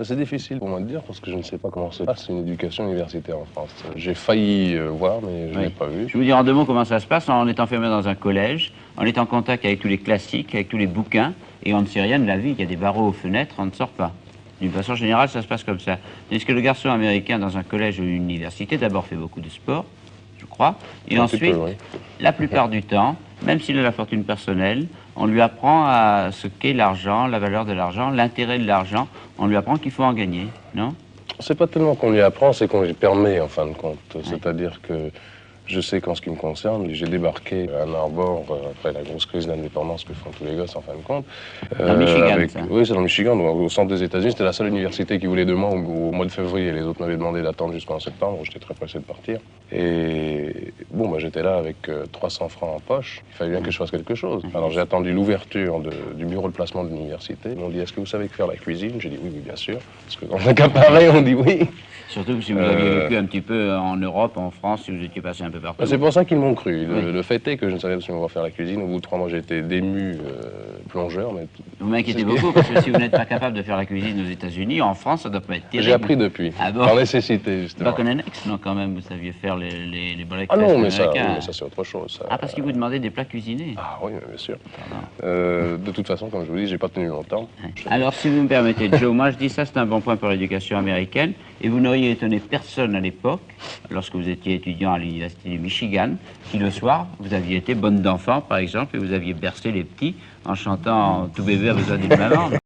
C'est difficile pour moi de dire parce que je ne sais pas comment se passe une éducation universitaire en France. J'ai failli voir, mais je ne l'ai pas vu. Je vais vous dire en deux mots comment ça se passe. On est enfermé dans un collège, on est en contact avec tous les classiques, avec tous les bouquins, et on ne sait rien de la vie. Il y a des barreaux aux fenêtres, on ne sort pas. D'une façon générale, ça se passe comme ça. Est-ce que le garçon américain dans un collège ou une université, d'abord fait beaucoup de sport, je crois, et ensuite, oui. la plupart du temps, même s'il a la fortune personnelle, on lui apprend à ce qu'est l'argent, la valeur de l'argent, l'intérêt de l'argent. On lui apprend qu'il faut en gagner, non? C'est pas tellement qu'on lui apprend, c'est qu'on lui permet en fin de compte. C'est-à-dire que je sais qu'en ce qui me concerne, j'ai débarqué à Ann Arbor après la grosse crise d'indépendance que font tous les gosses en fin de compte. Dans le Michigan, ça. Oui, c'est dans le Michigan, donc, au centre des États-Unis. C'était la seule université qui voulait de moi au mois de février. Les autres m'avaient demandé d'attendre jusqu'en septembre. J'étais très pressé de partir. Et bon, bah, j'étais là avec 300 francs en poche. Il fallait bien que je fasse quelque chose. Alors j'ai attendu l'ouverture du bureau de placement de l'université. Ils m'ont dit, est-ce que vous savez faire la cuisine? J'ai dit oui, bien sûr. Parce que dans un cas pareil, on dit oui. Surtout que si vous aviez vécu un petit peu en Europe, en France, si vous étiez passé un peu partout. C'est pour ça qu'ils m'ont cru. Le fait est que je ne savais absolument pas faire la cuisine. Au bout de 3 mois, j'ai été dému plongeur. Mais vous m'inquiétez beaucoup, parce que si vous n'êtes pas capable de faire la cuisine aux États-Unis, en France, ça doit pas être terrible. J'ai appris depuis, ah bon? par nécessité, justement. Pas qu'on annexe, non, quand même, vous saviez faire les breakfasts Ah non, mais américains. ça c'est autre chose. Ça. Ah, parce qu'ils vous demandaient des plats cuisinés. Ah oui, bien sûr. De toute façon, comme je vous dis, j'ai pas tenu longtemps. Alors, si vous me permettez, Joe, moi je dis ça, c'est un bon point pour l'éducation américaine, et vous n'auriez étonné personne à l'époque, lorsque vous étiez étudiant à l'université du Michigan, si le soir, vous aviez été bonne d'enfant, par exemple, et vous aviez bercé les petits en chantant « Tout bébé a besoin d'une maman ».